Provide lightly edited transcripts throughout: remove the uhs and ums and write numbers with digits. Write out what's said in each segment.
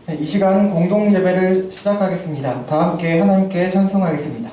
네, 이 시간 공동 예배를 시작하겠습니다. 다 함께 하나님께 찬송하겠습니다.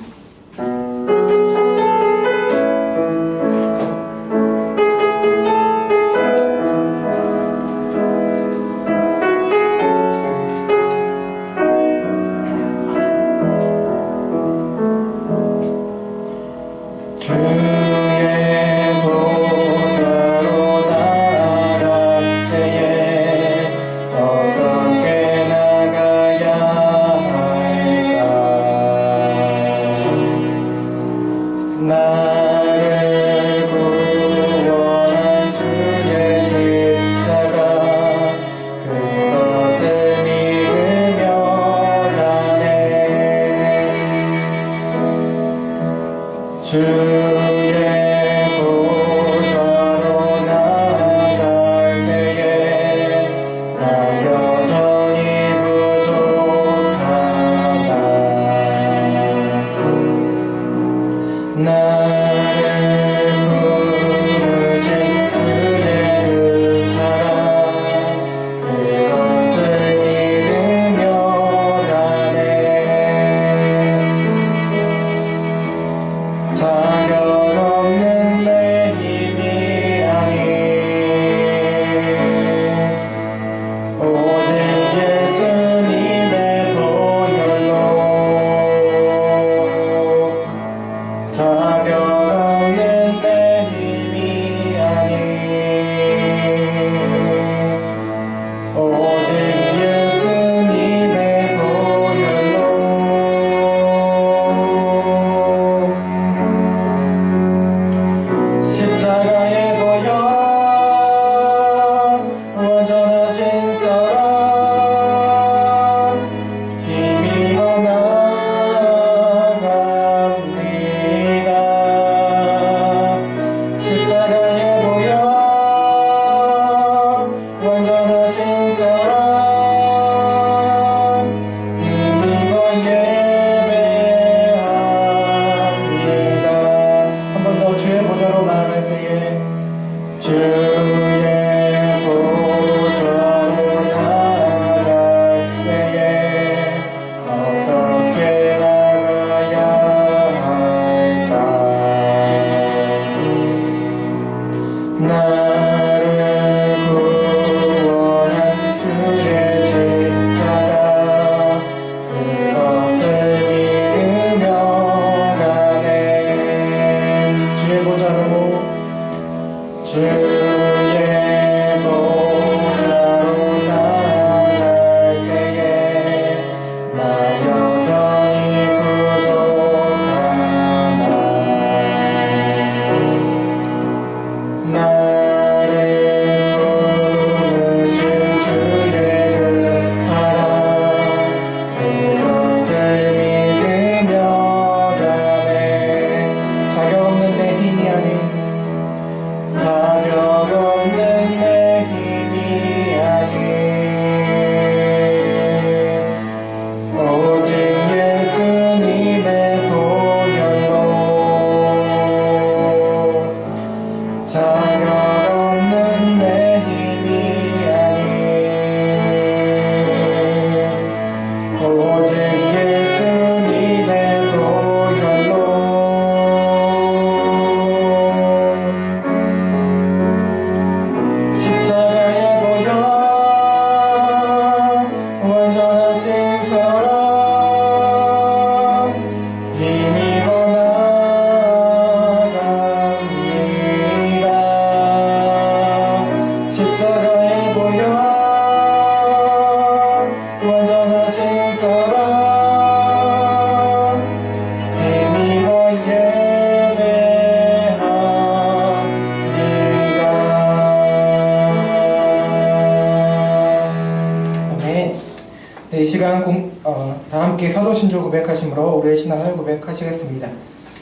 다 함께 사도신조 고백하심으로 우리의 신앙을 고백하시겠습니다.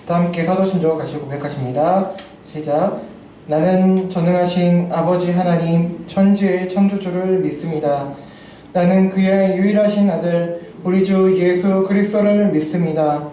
다 함께 사도신조 같이 고백하십니다. 시작. 나는 전능하신 아버지 하나님 천지의 창조주를 믿습니다. 나는 그의 유일하신 아들 우리 주 예수 그리스도를 믿습니다.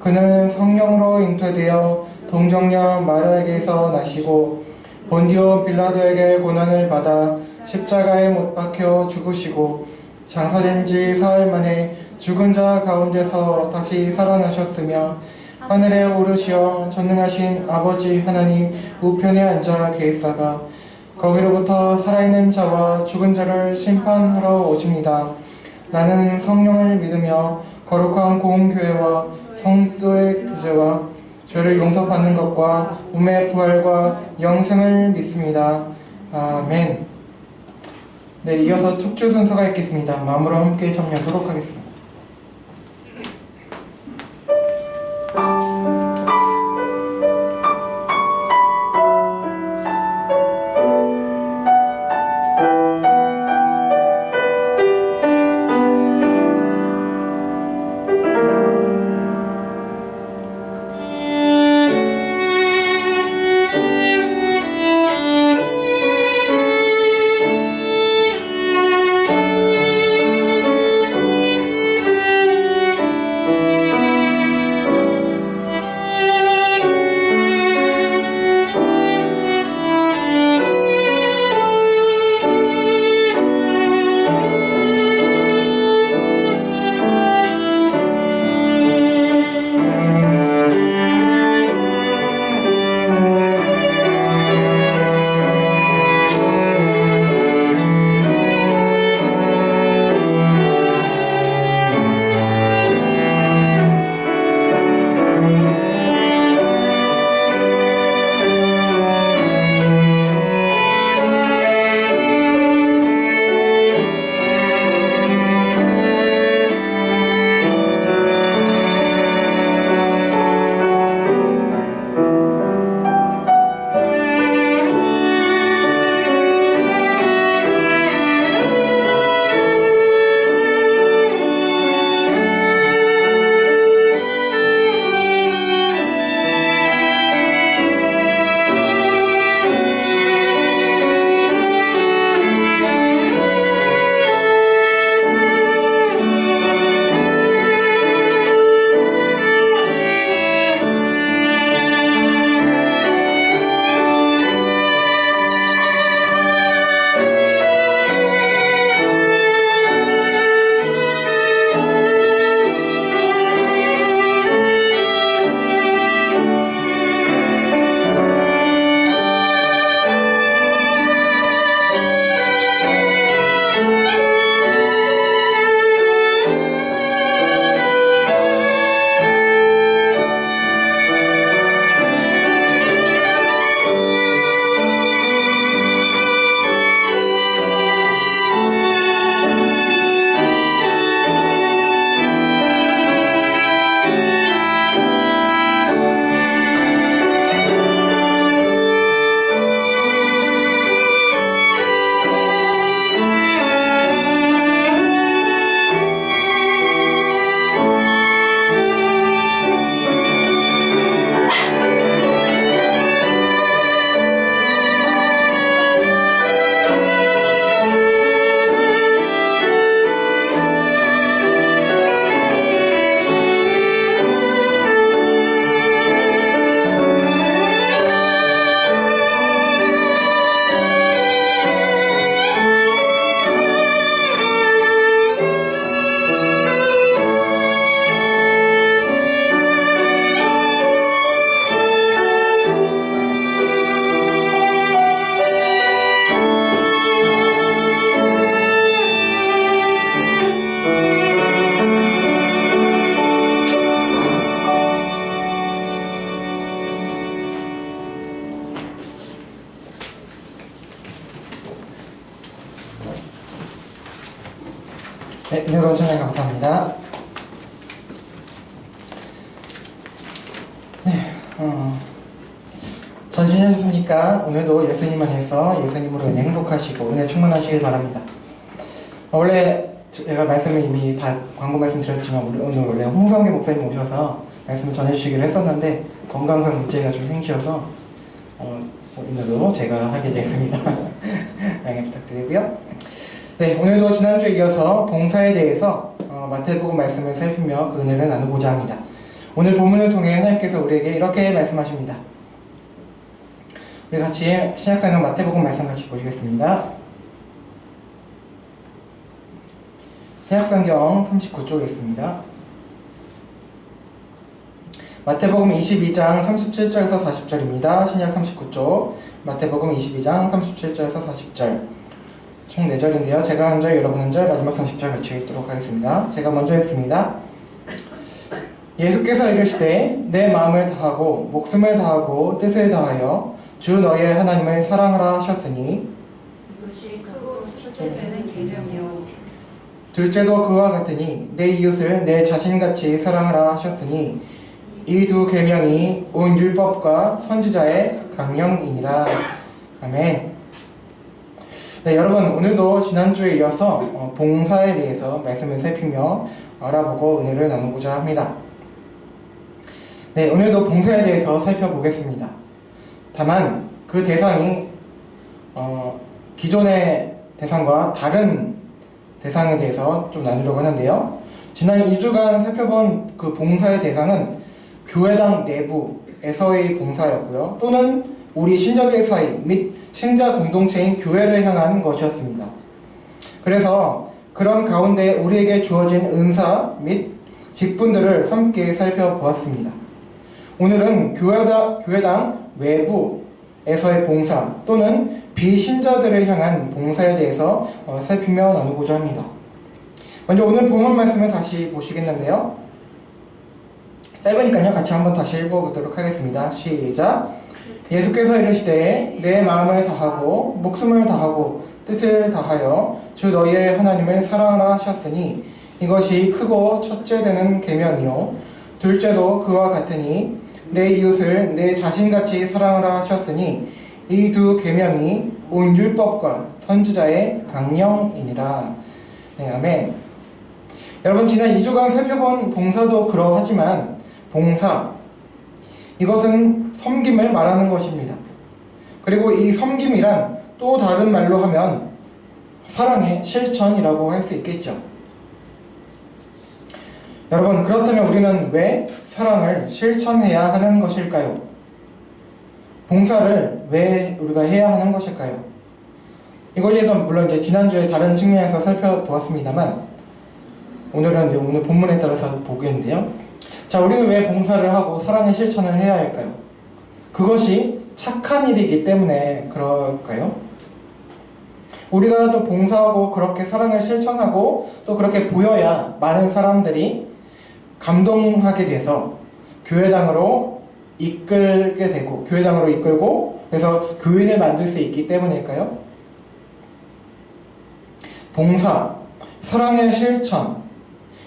그는 성령으로 잉태되어 동정녀 마리아에게서 나시고 본디오 빌라도에게 고난을 받아 십자가에 못 박혀 죽으시고 장사된 지 사흘 만에 죽은 자 가운데서 다시 살아나셨으며 하늘에 오르시어 전능하신 아버지 하나님 우편에 앉아 계시다가 거기로부터 살아있는 자와 죽은 자를 심판하러 오십니다. 나는 성령을 믿으며 거룩한 공교회와 성도의 교제와 죄를 용서받는 것과 몸의 부활과 영생을 믿습니다. 아멘. 네, 이어서 척주 순서가 있겠습니다. 마음으로 함께 참여하도록 하겠습니다. 네, 은혜로운 찬양 감사합니다. 네, 잘 지내셨습니까? 오늘도 예수님 안에서 예수님으로 인해 행복하시고 은혜 충만하시길 바랍니다. 원래 제가 말씀을 이미 다 광고 말씀드렸지만 오늘 원래 홍성계 목사님 오셔서 말씀을 전해주시기로 했었는데 건강상 문제가 좀 생기셔서 오늘도 제가 하게 됐습니다. 양해 부탁드리고요. 네, 오늘도 지난주에 이어서 봉사에 대해서 마태복음 말씀을 살피며 그 은혜를 나누고자 합니다. 오늘 본문을 통해 하나님께서 우리에게 이렇게 말씀하십니다. 우리 같이 신약성경 마태복음 말씀 같이 보시겠습니다. 신약성경 39쪽에 있습니다. 마태복음 22장 37절에서 40절입니다. 신약 39쪽 마태복음 22장 37절에서 40절 총 4절인데요. 제가 한 절, 여러분 한 절, 마지막 30절 같이 읽도록 하겠습니다. 제가 먼저 읽습니다. 예수께서 이르시되 내 마음을 다하고 목숨을 다하고 뜻을 다하여 주 너희의 하나님을 사랑하라 하셨으니 이것이 크고 첫째 되는 계명이요 둘째도 그와 같으니 내 이웃을 내 자신같이 사랑하라 하셨으니 이 두 계명이 온 율법과 선지자의 강령이니라. 아멘. 네, 여러분 오늘도 지난주에 이어서 봉사에 대해서 말씀을 살피며 알아보고 은혜를 나누고자 합니다. 네, 오늘도 봉사에 대해서 살펴보겠습니다. 다만 그 대상이 기존의 대상과 다른 대상에 대해서 좀 나누려고 하는데요. 지난 2주간 살펴본 그 봉사의 대상은 교회당 내부에서의 봉사였고요. 또는 우리 신자들 사이 및 신자 공동체인 교회를 향한 것이었습니다. 그래서 그런 가운데 우리에게 주어진 은사 및 직분들을 함께 살펴보았습니다. 오늘은 교회당 외부에서의 봉사 또는 비신자들을 향한 봉사에 대해서 살피며 나누고자 합니다. 먼저 오늘 본문 말씀을 다시 보시겠는데요. 짧으니까요. 같이 한번 다시 읽어보도록 하겠습니다. 시작! 예수께서 이르시되 내 마음을 다하고 목숨을 다하고 뜻을 다하여 주 너희의 하나님을 사랑하라 하셨으니 이것이 크고 첫째 되는 계명이요 둘째도 그와 같으니 내 이웃을 내 자신같이 사랑하라 하셨으니 이 두 계명이 온 율법과 선지자의 강령이니라. 네, 아멘. 여러분 지난 2주간 살펴본 봉사도 그러하지만 봉사 이것은 섬김을 말하는 것입니다. 그리고 이 섬김이란 또 다른 말로 하면 사랑의 실천이라고 할 수 있겠죠. 여러분 그렇다면 우리는 왜 사랑을 실천해야 하는 것일까요? 봉사를 왜 우리가 해야 하는 것일까요? 이거에 대해서 물론 이제 지난주에 다른 측면에서 살펴보았습니다만 오늘 본문에 따라서 보겠는데요. 자, 우리는 왜 봉사를 하고 사랑의 실천을 해야 할까요? 그것이 착한 일이기 때문에 그럴까요? 우리가 또 봉사하고 그렇게 사랑을 실천하고 또 그렇게 보여야 많은 사람들이 감동하게 돼서 교회당으로 이끌게 되고 교회당으로 이끌고 그래서 교인을 만들 수 있기 때문일까요? 봉사, 사랑의 실천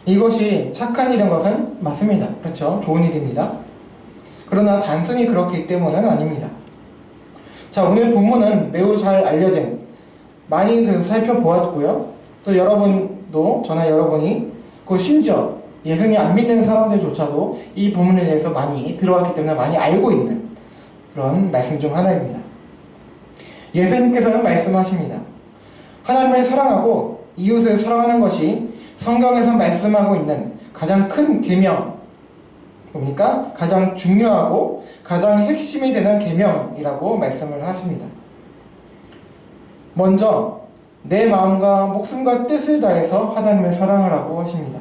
이것이 착한 일인 것은 맞습니다. 그렇죠? 좋은 일입니다. 그러나 단순히 그렇기 때문은 아닙니다. 자, 오늘 본문은 매우 잘 알려진 많이 살펴보았고요. 또 여러분도 저나 여러분이 그 심지어 예수님 안 믿는 사람들조차도 이 본문에 대해서 많이 들어왔기 때문에 많이 알고 있는 그런 말씀 중 하나입니다. 예수님께서는 말씀하십니다. 하나님을 사랑하고 이웃을 사랑하는 것이 성경에서 말씀하고 있는 가장 큰 계명, 뭡니까? 가장 중요하고 가장 핵심이 되는 계명이라고 말씀을 하십니다. 먼저 내 마음과 목숨과 뜻을 다해서 하나님을 사랑하라고 하십니다.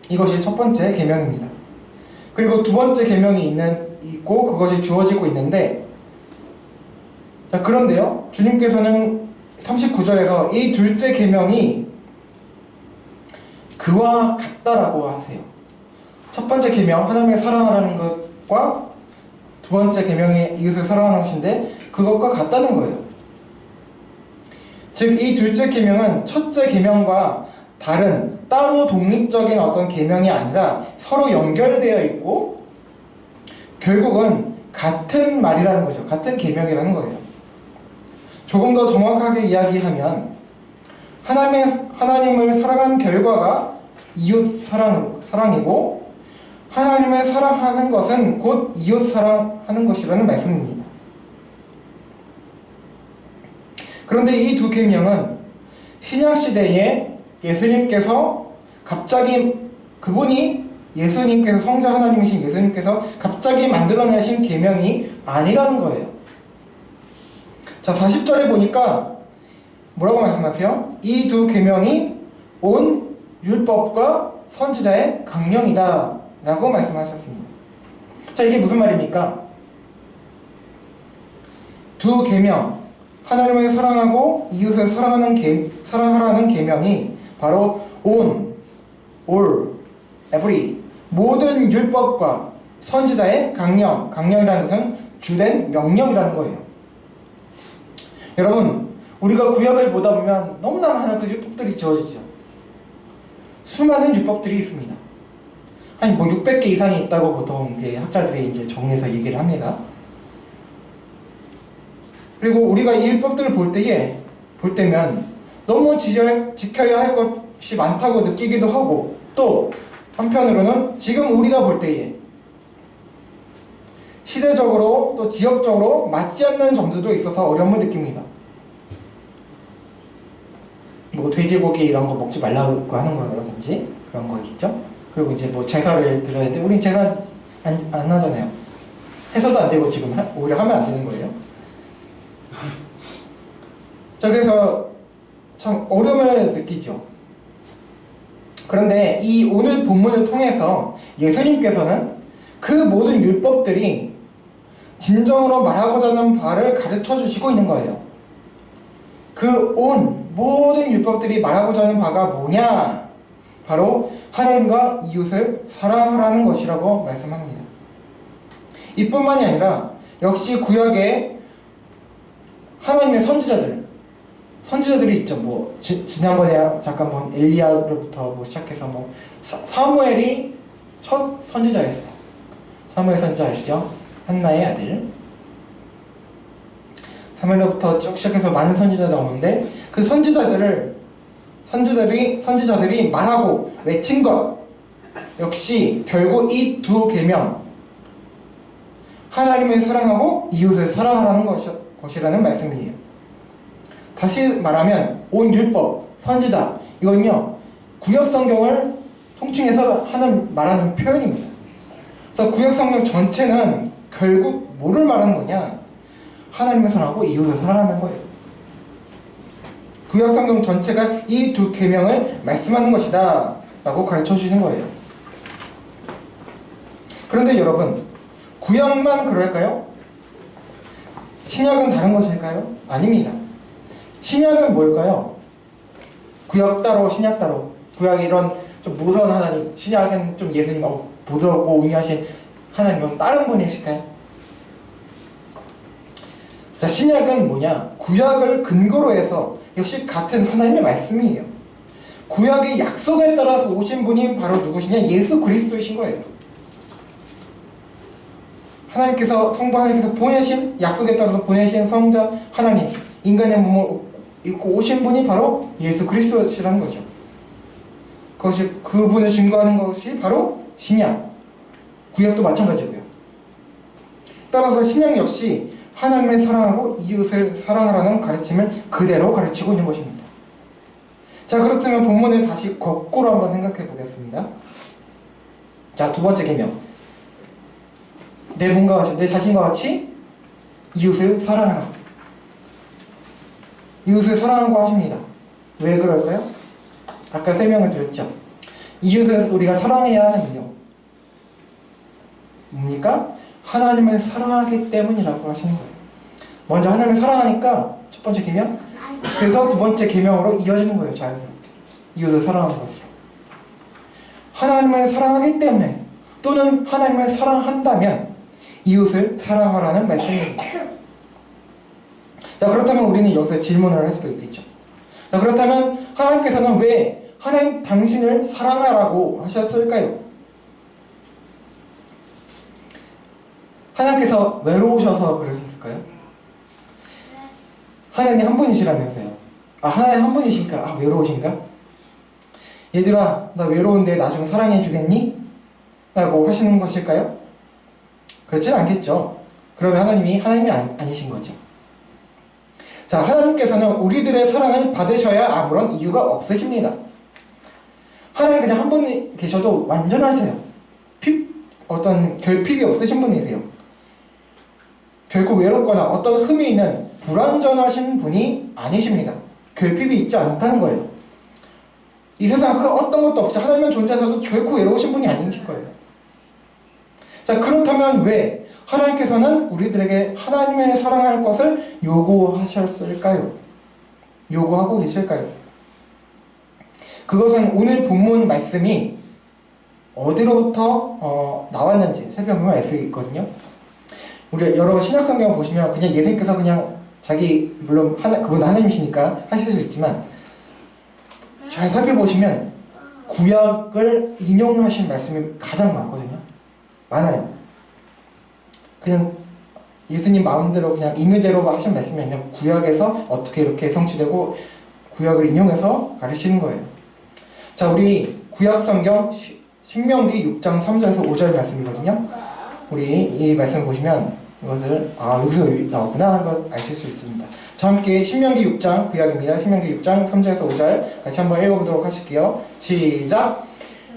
이것이 첫 번째 계명입니다. 그리고 두 번째 계명이 있고 그것이 주어지고 있는데 자, 그런데요. 주님께서는 39절에서 이 둘째 계명이 그와 같다라고 하세요. 첫 번째 계명 하나님을 사랑하라는 것과 두 번째 계명이 이웃을 사랑하는 것인데 그것과 같다는 거예요. 즉 이 둘째 계명은 첫째 계명과 다른 따로 독립적인 어떤 계명이 아니라 서로 연결되어 있고 결국은 같은 말이라는 거죠. 같은 계명이라는 거예요. 조금 더 정확하게 이야기하면 하나님을 사랑한 결과가 이웃 사랑이고 하나님을 사랑하는 것은 곧 이웃 사랑하는 것이라는 말씀입니다. 그런데 이 두 계명은 신약시대에 예수님께서 갑자기 예수님께서 성자 하나님이신 예수님께서 갑자기 만들어내신 계명이 아니라는 거예요. 자, 40절에 보니까 뭐라고 말씀하세요? 이 두 계명이 온 율법과 선지자의 강령이다 라고 말씀하셨습니다. 자, 이게 무슨 말입니까? 두 계명, 하나님을 사랑하고 이웃을 사랑하라는 계명이 바로 on, all, every, 모든 율법과 선지자의 강령이라는 것은 주된 명령이라는 거예요. 여러분, 우리가 구약을 보다 보면 너무나 많은 그 율법들이 지어지죠. 수많은 율법들이 있습니다. 한 600개 이상이 있다고 보통 학자들이 이제 정리해서 얘기를 합니다. 그리고 우리가 이 율법들을 볼 때면 너무 지켜야 할 것이 많다고 느끼기도 하고, 또 한편으로는 지금 우리가 볼 때에 시대적으로 또 지역적으로 맞지 않는 점들도 있어서 어려움을 느낍니다. 뭐 돼지고기 이런 거 먹지 말라고 하는 거라든지 그런 거겠죠. 그리고 이제 뭐 제사를 드려야 돼. 우린 제사 안 하잖아요. 해서도 안 되고 지금 오히려 하면 안 되는 거예요. 자, 그래서 참 어려움을 느끼죠. 그런데 이 오늘 본문을 통해서 예수님께서는 그 모든 율법들이 진정으로 말하고자 하는 바를 가르쳐 주시고 있는 거예요. 그 모든 율법들이 말하고자 하는 바가 뭐냐? 바로 하나님과 이웃을 사랑하라는 것이라고 말씀합니다. 이뿐만이 아니라 역시 구약에 하나님의 선지자들이 있죠. 뭐 지난번에 잠깐 본 엘리야로부터 뭐 시작해서 뭐 사무엘이 첫 선지자였어요. 사무엘 선지자 아시죠? 한나의 아들. 사무엘로부터 쭉 시작해서 많은 선지자들이 오는데 그 선지자들이 말하고 외친 것 역시 결국 이 두 계명, 하나님을 사랑하고 이웃을 사랑하라는 것이라는 말씀이에요. 다시 말하면 온 율법, 선지자, 이건요 구약 성경을 통칭해서 말하는 표현입니다. 그래서 구약 성경 전체는 결국 뭐를 말하는 거냐? 하나님을 사랑하고 이웃을 사랑하는 거예요. 구약 성경 전체가 이 두 계명을 말씀하는 것이다 라고 가르쳐 주시는 거예요. 그런데 여러분, 구약만 그럴까요? 신약은 다른 것일까요? 아닙니다. 신약은 뭘까요? 구약 따로 신약 따로. 구약이 이런 좀 무서운 하나님, 신약은 좀 예수님 부드럽고 온유하신 하나님은 다른 분이실까요? 자, 신약은 뭐냐? 구약을 근거로 해서 역시 같은 하나님의 말씀이에요. 구약의 약속에 따라서 오신 분이 바로 누구시냐? 예수 그리스도이신 거예요. 성부 하나님께서 보내신, 약속에 따라서 보내신 성자 하나님, 인간의 몸을 입고 오신 분이 바로 예수 그리스도시라는 거죠. 그분을 증거하는 것이 바로 신약. 구약도 마찬가지고요. 따라서 신약 역시 하나님을 사랑하고 이웃을 사랑하라는 가르침을 그대로 가르치고 있는 것입니다. 자, 그렇다면 본문을 다시 거꾸로 한번 생각해 보겠습니다. 자, 두 번째 계명. 내 몸과 같이, 내 자신과 같이 이웃을 사랑하라. 이웃을 사랑하고 하십니다. 왜 그럴까요? 아까 설명을 드렸죠. 이웃을 우리가 사랑해야 하는 이유 뭡니까? 하나님을 사랑하기 때문이라고 하시는 거예요. 먼저 하나님을 사랑하니까 첫 번째 계명, 그래서 두 번째 계명으로 이어지는 거예요. 자연스럽게 이웃을 사랑하는 것으로. 하나님을 사랑하기 때문에, 또는 하나님을 사랑한다면 이웃을 사랑하라는 말씀입니다. 자, 그렇다면 우리는 여기서 질문을 할 수도 있겠죠. 자, 그렇다면 하나님께서는 왜 하나님 당신을 사랑하라고 하셨을까요? 하나님께서 외로우셔서 그러셨을까요? 하나님 한 분이시라면서요. 하나님 한 분이시니까 외로우신가? 얘들아, 나 외로운데 나 좀 사랑해 주겠니? 라고 하시는 것일까요? 그렇진 않겠죠. 그러면 하나님이 아니신 거죠. 자, 하나님께서는 우리들의 사랑을 받으셔야 아무런 이유가 없으십니다. 하나님 그냥 한 분 계셔도 완전하세요. 어떤 결핍이 없으신 분이세요. 결코 외롭거나 어떤 흠이 있는 불완전하신 분이 아니십니다. 결핍이 있지 않다는 거예요. 이 세상 그 어떤 것도 없이 하나님만 존재하셔도 결코 외로우신 분이 아니실 거예요. 자, 그렇다면 왜 하나님께서는 우리들에게 하나님을 사랑할 것을 요구하셨을까요? 요구하고 계실까요? 그것은 오늘 본문 말씀이 어디로부터 나왔는지 살펴보면 알 수 있거든요. 우리 여러분 신약성경 보시면 그냥 예수님께서 그냥 자기 물론 그분도 하나님이시니까 하실 수 있지만 잘 살펴보시면 구약을 인용하신 말씀이 가장 많거든요. 많아요. 그냥 예수님 마음대로 그냥 임의대로 하신 말씀이 아니라 구약에서 어떻게 이렇게 성취되고 구약을 인용해서 가르치는 거예요. 자, 우리 구약 성경 신명기 6장 3절에서 5절 말씀이거든요. 우리 이 말씀을 보시면 이것을 여기서 나왔구나 하는 걸 아실 수 있습니다. 자, 함께 신명기 6장 구약입니다. 신명기 6장 3절에서 5절 같이 한번 읽어보도록 하실게요. 시작!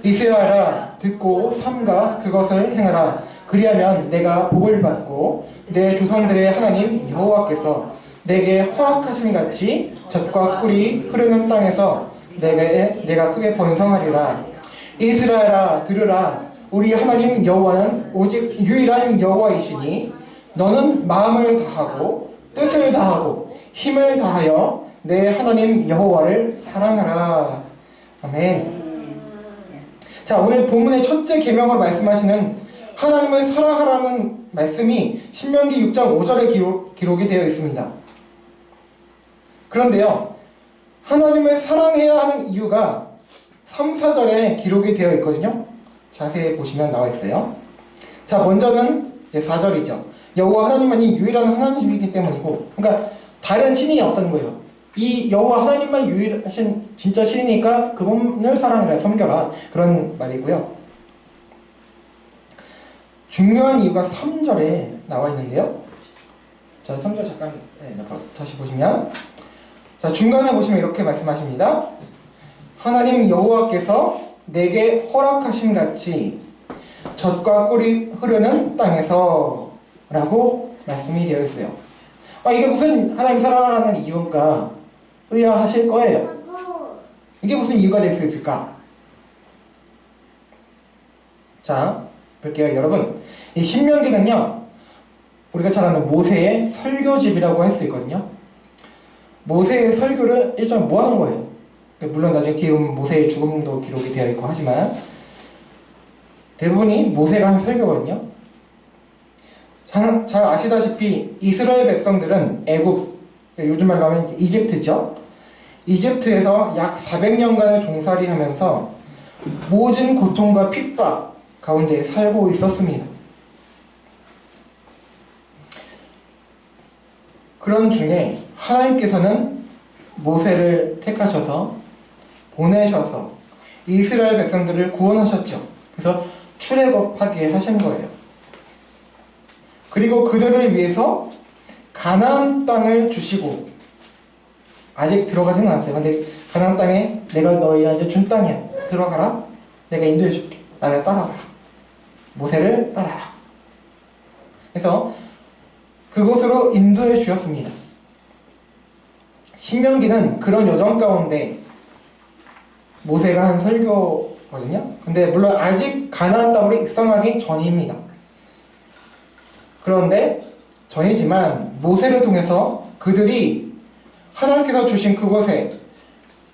이스라엘아 듣고 삼가 그것을 행하라. 그리하면 내가 복을 받고 내 조상들의 하나님 여호와께서 내게 허락하신 같이 젖과 꿀이 흐르는 땅에서 내가 크게 번성하리라. 이스라엘아 들으라. 우리 하나님 여호와는 오직 유일한 여호와이시니 너는 마음을 다하고 뜻을 다하고 힘을 다하여 내 하나님 여호와를 사랑하라. 아멘. 자, 오늘 본문의 첫째 계명으로 말씀하시는 하나님을 사랑하라는 말씀이 신명기 6장 5절에 기록이 되어 있습니다. 그런데요, 하나님을 사랑해야 하는 이유가 3, 4절에 기록이 되어 있거든요. 자세히 보시면 나와 있어요. 자, 먼저는 4절이죠. 여호와 하나님만이 유일한 하나님이기 때문이고, 그러니까 다른 신이 없다는 거예요. 이 여호와 하나님만 유일하신 진짜 신이니까 그분을 사랑해라, 섬겨라, 그런 말이고요. 중요한 이유가 3절에 나와 있는데요. 자, 3절 잠깐 다시 보시면, 자, 중간에 보시면 이렇게 말씀하십니다. 하나님 여호와께서 내게 허락하신 같이 젖과 꿀이 흐르는 땅에서 라고 말씀이 되어 있어요. 이게 무슨 하나님 사랑하라는 이유인가 의아하실 거예요. 이게 무슨 이유가 될 수 있을까? 자, 볼게요. 여러분, 이 신명기는요, 우리가 잘 아는 모세의 설교집이라고 할 수 있거든요. 모세의 설교를 일종의 뭐 하는 거예요? 물론 나중에 뒤에 보면 모세의 죽음도 기록이 되어 있고 하지만 대부분이 모세가 한 설교거든요. 잘 아시다시피 이스라엘 백성들은 애굽, 요즘 말로 하면 이집트죠. 이집트에서 약 400년간을 종살이 하면서 모진 고통과 핍박 가운데 살고 있었습니다. 그런 중에 하나님께서는 모세를 택하셔서 보내셔서 이스라엘 백성들을 구원하셨죠. 그래서 출애굽하게 하신 거예요. 그리고 그들을 위해서 가나안 땅을 주시고, 아직 들어가지는 않았어요. 근데 가나안 땅에 내가 너희한테 준 땅이야. 들어가라. 내가 인도해 줄게. 나를 따라와라. 모세를 따라라. 그래서 그곳으로 인도해 주셨습니다. 신명기는 그런 여정 가운데 모세가 한 설교거든요. 근데 물론 아직 가나안 땅으로 입성하기 전입니다. 그런데 전이지만 모세를 통해서 그들이 하나님께서 주신 그곳에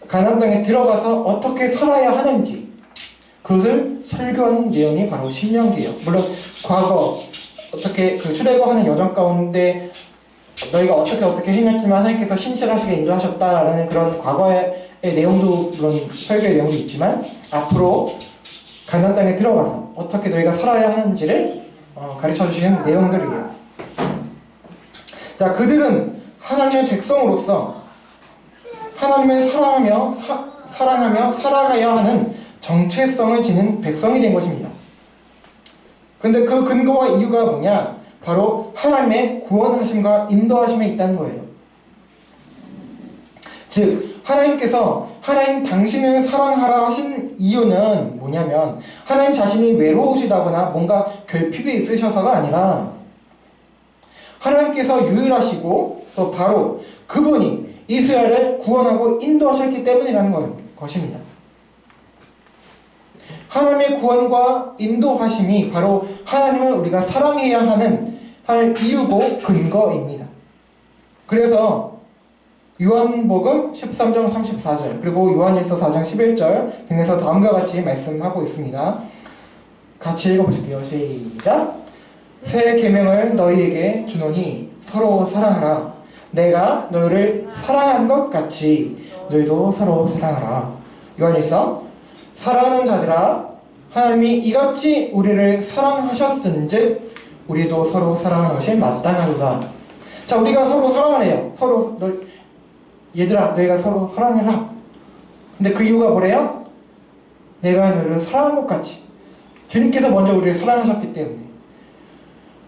가나안 땅에 들어가서 어떻게 살아야 하는지 그것을 설교하는 내용이 바로 신명기예요. 물론 과거 어떻게 그 출애굽하는 여정 가운데 너희가 어떻게 행했지만 하나님께서 신실하시게 인도하셨다라는 그런 과거의 내용도 물론 설교의 내용도 있지만 앞으로 가나안 땅에 들어가서 어떻게 너희가 살아야 하는지를 가르쳐 주시는 내용들이에요. 자, 그들은 하나님의 백성으로서 하나님을 사랑하며 살아가야 하는 정체성을 지닌 백성이 된 것입니다. 근데 그 근거와 이유가 뭐냐? 바로 하나님의 구원하심과 인도하심에 있다는 거예요. 즉, 하나님께서 하나님 당신을 사랑하라 하신 이유는 뭐냐면 하나님 자신이 외로우시다거나 뭔가 결핍이 있으셔서가 아니라 하나님께서 유일하시고 또 바로 그분이 이스라엘을 구원하고 인도하셨기 때문이라는 것입니다. 하나님의 구원과 인도하심이 바로 하나님을 우리가 사랑해야 할 이유고 근거입니다. 그래서 요한복음 13장 34절 그리고 요한일서 4장 11절 등에서 다음과 같이 말씀하고 있습니다. 같이 읽어보실게요. 시작. 새 계명을 너희에게 주노니 서로 사랑하라. 내가 너희를 사랑한 것 같이 너희도 서로 사랑하라. 요한일서 사랑하는 자들아 하나님이 이같이 우리를 사랑하셨은즉 우리도 서로 사랑하는 것이 마땅하도다. 자, 우리가 서로 사랑하래요. 서로 얘들아 너희가 서로 사랑해라. 근데 그 이유가 뭐래요? 내가 너희를 사랑한 것 같이 주님께서 먼저 우리를 사랑하셨기 때문에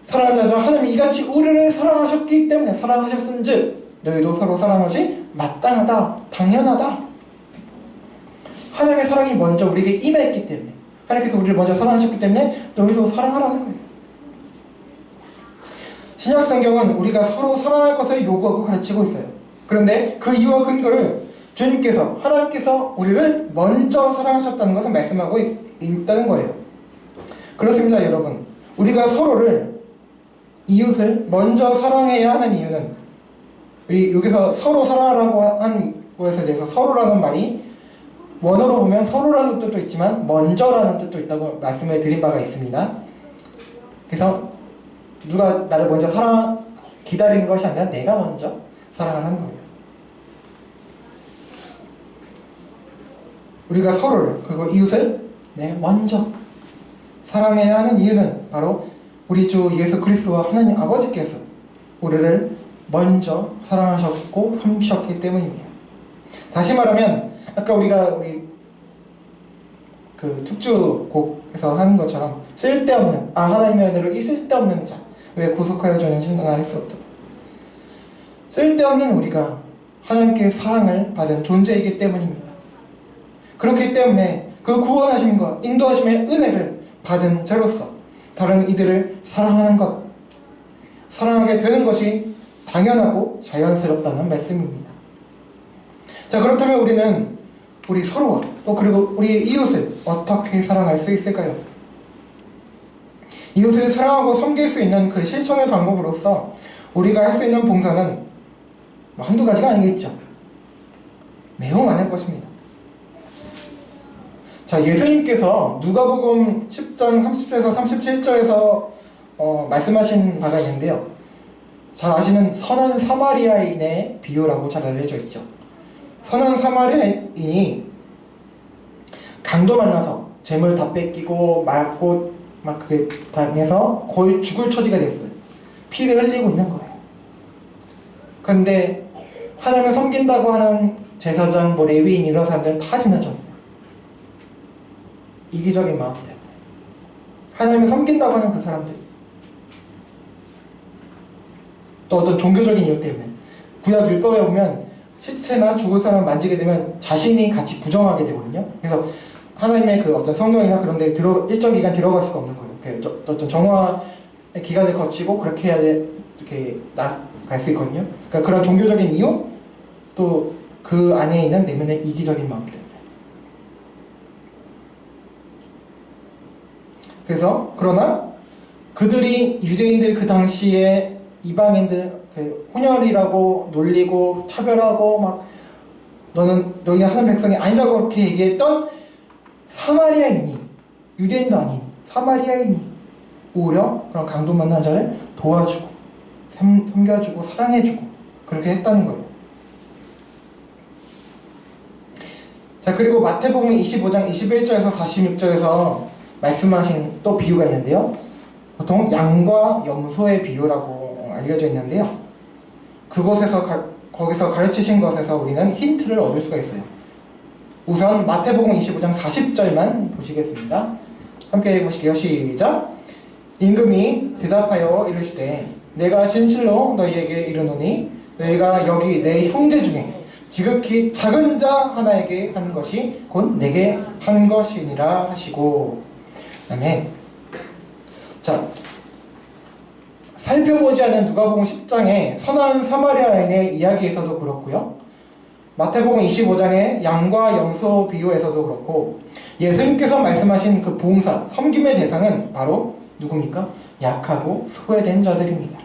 사랑하는 자들아 하나님이 이같이 우리를 사랑하셨기 때문에 사랑하셨은즉 너희도 서로 사랑하는 것이 마땅하다. 당연하다. 하나님의 사랑이 먼저 우리에게 임했기 때문에 하나님께서 우리를 먼저 사랑하셨기 때문에 너희도 사랑하라는 거예요. 신약 성경은 우리가 서로 사랑할 것을 요구하고 가르치고 있어요. 그런데 그 이유와 근거를 주님께서 하나님께서 우리를 먼저 사랑하셨다는 것을 말씀하고 있다는 거예요. 그렇습니다, 여러분. 우리가 서로를 이웃을 먼저 사랑해야 하는 이유는 우리 여기서 서로 사랑하라고 한 것에 대해서 서로라는 말이 원어로 보면 서로라는 뜻도 있지만 먼저라는 뜻도 있다고 말씀을 드린 바가 있습니다. 그래서 누가 나를 먼저 기다리는 것이 아니라 내가 먼저 사랑을 하는 거예요. 우리가 서로를 그리고 이웃을 먼저 사랑해야 하는 이유는 바로 우리 주 예수 그리스도와 하나님 아버지께서 우리를 먼저 사랑하셨고 섬기셨기 때문입니다. 다시 말하면 아까 우리가 그 특주곡에서 하는 것처럼 쓸데없는 하나님의 은혜로 이 쓸데없는 자 왜 구속하여 주는지 난 알 수 없다. 쓸데없는 우리가 하나님께 사랑을 받은 존재이기 때문입니다. 그렇기 때문에 그 구원하심과 인도하심의 은혜를 받은 자로서 다른 이들을 사랑하는 것, 사랑하게 되는 것이 당연하고 자연스럽다는 말씀입니다. 자, 그렇다면 우리는 우리 서로와 또 그리고 우리 이웃을 어떻게 사랑할 수 있을까요? 이웃을 사랑하고 섬길 수 있는 그 실천의 방법으로서 우리가 할 수 있는 봉사는 한두 가지가 아니겠죠. 매우 많을 것입니다. 자, 예수님께서 누가복음 10장 30절에서 37절에서 말씀하신 바가 있는데요. 잘 아시는 선한 사마리아인의 비유라고 잘 알려져 있죠. 선한 사마리아인이 강도 만나서 재물 다 뺏기고 막 그게 당해서 거의 죽을 처지가 됐어요. 피를 흘리고 있는 거예요. 그런데 하나님을 섬긴다고 하는 제사장, 레위인 이런 사람들은 다 지나쳤어요. 이기적인 마음 때문에. 하나님을 섬긴다고 하는 그 사람들. 또 어떤 종교적인 이유 때문에. 구약 율법에 보면 시체나 죽을 사람을 만지게 되면 자신이 같이 부정하게 되거든요. 그래서 하나님의 그 어떤 성경이나 그런 데 일정 기간 들어갈 수가 없는 거예요. 어떤 정화 기간을 거치고 그렇게 해야 이렇게 갈 수 있거든요. 그러니까 그런 종교적인 이유, 또 그 안에 있는 내면의 이기적인 마음 때문에. 그래서 그러나 그들이 유대인들 그 당시에 이방인들 혼혈이라고 놀리고 차별하고 너희는 하나님 백성이 아니라고 그렇게 얘기했던 사마리아인이, 유대인도 아닌 사마리아인이 오히려 그런 강도 만난 자를 도와주고 섬겨주고 사랑해주고 그렇게 했다는 거예요. 자, 그리고 마태복음 25장 21절에서 46절에서 말씀하신 또 비유가 있는데요. 보통 양과 염소의 비유라고 알려져 있는데요. 거기서 가르치신 것에서 우리는 힌트를 얻을 수가 있어요. 우선 마태복음 25장 40절만 보시겠습니다. 함께 읽어보실게요. 시작. 임금이 대답하여 이르시되 내가 진실로 너희에게 이르노니 너희가 여기 내 형제 중에 지극히 작은 자 하나에게 한 것이 곧 내게 한 것이니라 하시고. 아멘. 자, 살펴보지 않은 누가복음 10장의 선한 사마리아인의 이야기에서도 그렇고요. 마태복음 25장의 양과 염소 비유에서도 그렇고 예수님께서 말씀하신 그 봉사, 섬김의 대상은 바로 누굽니까? 약하고 소외된 자들입니다.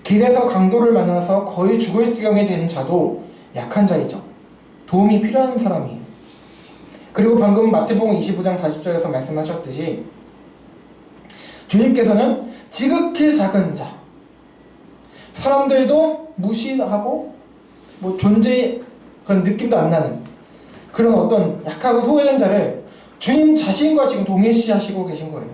길에서 강도를 만나서 거의 죽을 지경에 된 자도 약한 자이죠. 도움이 필요한 사람이에요. 그리고 방금 마태복음 25장 40절에서 말씀하셨듯이 주님께서는 지극히 작은 자, 사람들도 무시하고 뭐 존재 그런 느낌도 안 나는 그런 어떤 약하고 소외된 자를 주님 자신과 지금 동일시하시고 계신 거예요.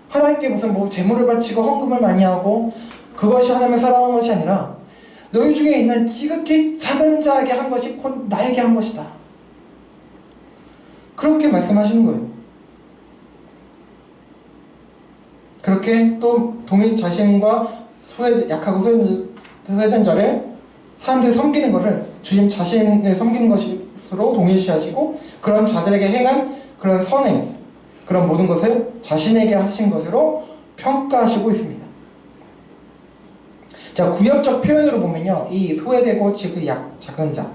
하나님께 무슨 뭐 재물을 바치고 헌금을 많이 하고 그것이 하나님을 사랑하는 것이 아니라 너희 중에 있는 지극히 작은 자에게 한 것이 곧 나에게 한 것이다. 그렇게 말씀하시는 거예요. 그렇게 또 동일 자신과 약하고 소외된 자를 사람들이 섬기는 것을 주님 자신을 섬기는 것으로 동일시하시고 그런 자들에게 행한 그런 선행, 그런 모든 것을 자신에게 하신 것으로 평가하시고 있습니다. 자, 구역적 표현으로 보면요, 이 소외되고 지극히 작은 자,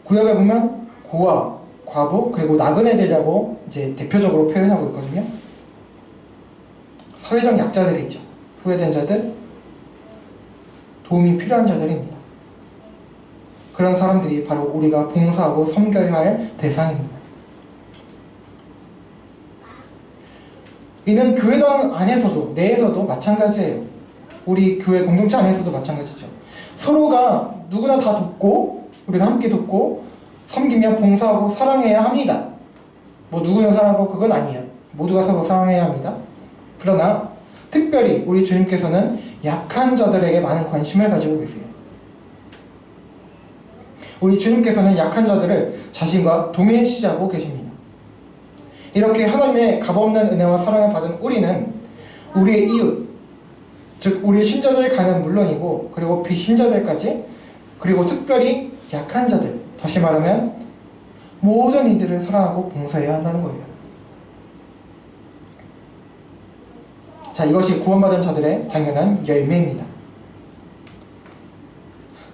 구역에 보면 고아, 과부, 그리고 나그네들이라고 이제 대표적으로 표현하고 있거든요. 사회적 약자들이죠. 소외된 자들, 도움이 필요한 자들입니다. 그런 사람들이 바로 우리가 봉사하고 섬겨야 할 대상입니다. 이는 교회당 안에서도, 내에서도 마찬가지예요. 우리 교회 공동체 안에서도 마찬가지죠. 서로가 누구나 다 돕고, 우리가 함께 돕고, 섬기며 봉사하고 사랑해야 합니다. 뭐 누구는 사랑하고 그건 아니에요. 모두가 서로 사랑해야 합니다. 그러나 특별히 우리 주님께서는 약한 자들에게 많은 관심을 가지고 계세요. 우리 주님께서는 약한 자들을 자신과 동일시하고 계십니다. 이렇게 하나님의 값없는 은혜와 사랑을 받은 우리는 우리의 이웃, 즉 우리의 신자들 간은 물론이고 그리고 비신자들까지, 그리고 특별히 약한 자들, 다시 말하면 모든 이들을 사랑하고 봉사해야 한다는 거예요. 자, 이것이 구원받은 자들의 당연한 열매입니다.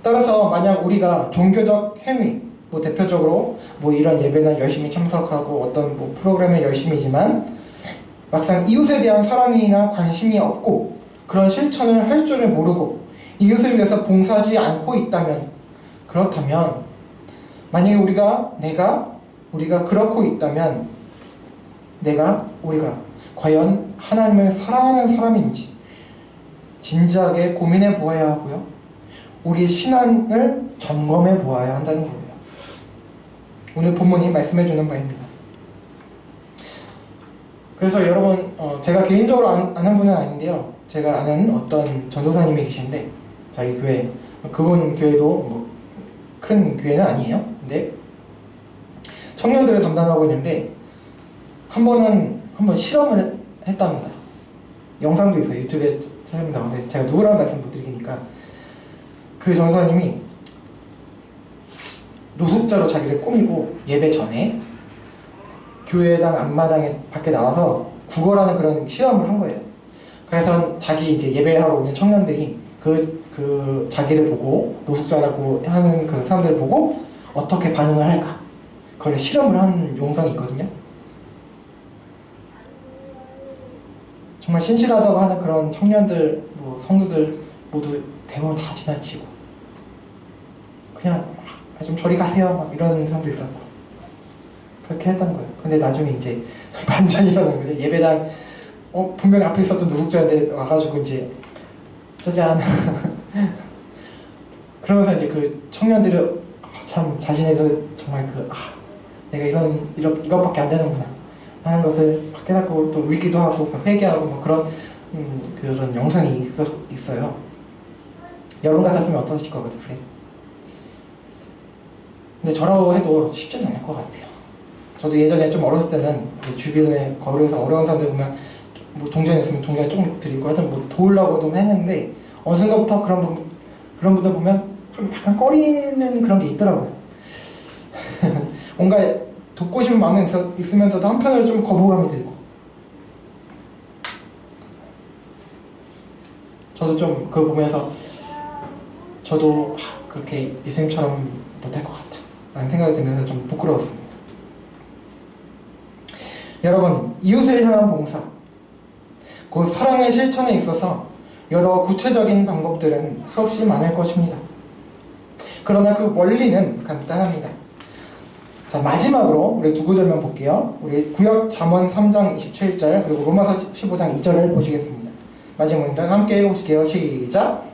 따라서 만약 우리가 종교적 행위, 뭐 대표적으로 뭐 이런 예배나 열심히 참석하고 어떤 뭐 프로그램에 열심히지만 막상 이웃에 대한 사랑이나 관심이 없고 그런 실천을 할 줄을 모르고 이웃을 위해서 봉사하지 않고 있다면, 그렇다면 만약에 우리가 그렇고 있다면 우리가 과연 하나님을 사랑하는 사람인지 진지하게 고민해 보아야 하고요. 우리의 신앙을 점검해 보아야 한다는 거예요. 오늘 본문이 말씀해 주는 바입니다. 그래서 여러분, 제가 개인적으로 아는 분은 아닌데요. 제가 아는 어떤 전도사님이 계신데, 저희 교회, 그분 교회도 뭐 큰 교회는 아니에요. 근데 청년들을 담당하고 있는데 한번 실험을 했답니다. 영상도 있어요. 유튜브에 찾아보면 나오는데 제가 누구라는 말씀 못 드리니까, 그 전도사님이 노숙자로 자기를 꾸미고 예배 전에 교회당 앞마당에 밖에 나와서 구걸하는 그런 실험을 한 거예요. 그래서 자기 이제 예배하러 오는 청년들이 그 자기를 보고, 노숙자라고 하는 그 사람들을 보고 어떻게 반응을 할까, 그걸 실험을 한 영상이 있거든요. 정말 신실하다고 하는 그런 청년들, 뭐 성도들 모두 대부분 다 지나치고 그냥 좀 저리 가세요 막 이런 사람도 있었고, 그렇게 했다는 거예요. 근데 나중에 이제 반전이 일어나는 거죠. 예배당 분명히 앞에 있었던 노숙자인데 와가지고 이제 짜잔 그러면서 이제 그 청년들이 참 자신에서 정말 내가 이것밖에 안 되는구나 하는 것을 깨닫고 또 울기도 하고 회개하고 뭐 그런 영상이 있어요. 여러분 같았으면 어떠실 것 같으세요? 근데 저라고 해도 쉽지는 않을 것 같아요. 저도 예전에 좀 어렸을 때는 주변에 거리에서 어려운 사람들 보면 뭐 동전이 있으면 동전 조금 드리고 하여튼 뭐 도우려고도 했는데 어느 순간부터 그런 분들 보면 좀 약간 꺼리는 그런 게 있더라고요. 뭔가 돕고 싶은 마음이 있으면서도 한편으로 좀 거부감이 들고, 저도 좀 그걸 보면서 저도 그렇게 예수님처럼 못할 것 같다 라는 생각이 들면서 좀 부끄러웠습니다. 여러분, 이웃을 향한 봉사, 곧 사랑의 실천에 있어서 여러 구체적인 방법들은 수없이 많을 것입니다. 그러나 그 원리는 간단합니다. 자, 마지막으로 우리 두 구절만 볼게요. 우리 구역 잠언 3장 27절 그리고 로마서 15장 2절을 보시겠습니다. 마지막입니다. 함께 읽어보실게요. 시작!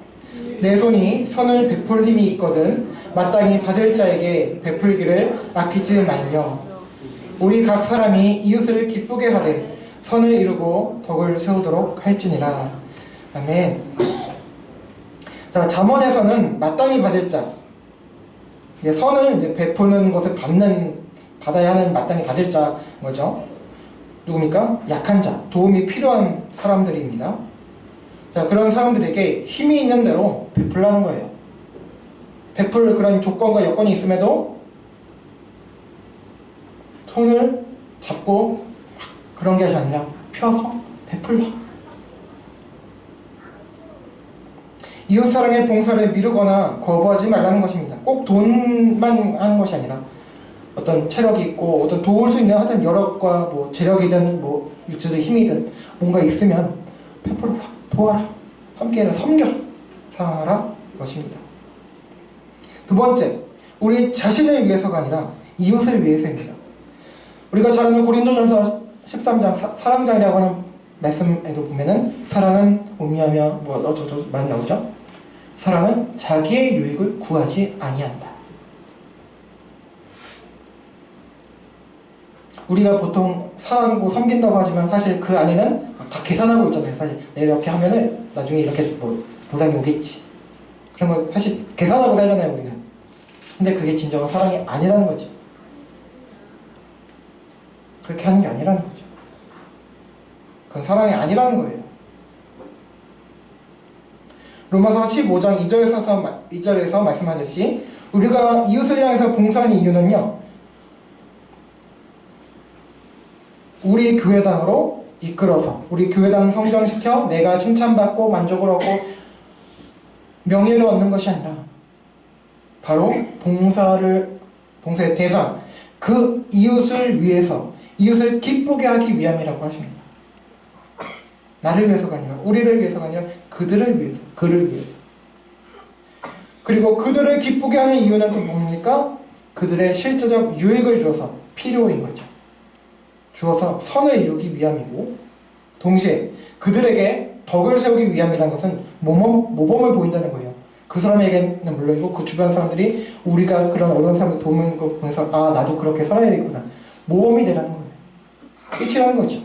내 손이 선을 베풀 힘이 있거든 마땅히 받을 자에게 베풀기를 아끼지 말며 우리 각 사람이 이웃을 기쁘게 하되 선을 이루고 덕을 세우도록 할지니라. 아멘. 자, 잠언에서는 마땅히 받을 자, 선을 이제 베푸는 것을 받아야 하는 마땅히 받을 자 뭐죠? 누굽니까? 약한 자, 도움이 필요한 사람들입니다. 자, 그런 사람들에게 힘이 있는 대로 베풀라는 거예요. 베풀 그런 조건과 여건이 있음에도 손을 잡고 그런 게 아니라 펴서 베풀라. 이웃사랑의 봉사를 미루거나 거부하지 말라는 것입니다. 꼭 돈만 하는 것이 아니라 어떤 체력이 있고 어떤 도울 수 있는 하여튼 여력과 뭐 재력이든 뭐 육체적 힘이든 뭔가 있으면 베풀어라, 도와라, 함께해라, 섬겨라, 사랑하라 이것입니다. 두 번째, 우리 자신을 위해서가 아니라 이웃을 위해서입니다. 우리가 잘 아는 고린도전서 13장 사랑장이라고 하는 말씀에도 보면은 사랑은 온유하며 뭐 어쩌고 많이 나오죠. 사랑은 자기의 유익을 구하지 아니한다. 우리가 보통 사랑하고 섬긴다고 하지만 사실 그 안에는 다 계산하고 있잖아요. 사실 내가 이렇게 하면은 나중에 이렇게 뭐 보상이 오겠지. 그런 거 사실 계산하고 살잖아요, 우리는. 근데 그게 진정한 사랑이 아니라는 거죠. 그렇게 하는 게 아니라는 거죠. 그건 사랑이 아니라는 거예요. 로마서 15장 2절에서 말씀하듯이 우리가 이웃을 향해서 봉사하는 이유는요, 우리 교회당으로 이끌어서 우리 교회당 성장시켜 내가 칭찬받고 만족을 얻고 명예를 얻는 것이 아니라 바로 봉사의 대상, 그 이웃을 위해서 이웃을 기쁘게 하기 위함이라고 하십니다. 나를 위해서가 아니라 우리를 위해서가 아니라 그들을 위해서, 그를 위해서. 그리고 그들을 기쁘게 하는 이유는 또 뭡니까? 그들의 실제적 유익을 주어서 필요인 거죠. 주어서 선을 이루기 위함이고 동시에 그들에게 덕을 세우기 위함이라는 것은 모범을 보인다는 거예요. 그 사람에게는 물론이고 그 주변 사람들이 우리가 그런 어려운 사람들 도우는 거 보면서 아, 나도 그렇게 살아야겠구나, 모범이 되라는 거예요. 끝이라는 거죠.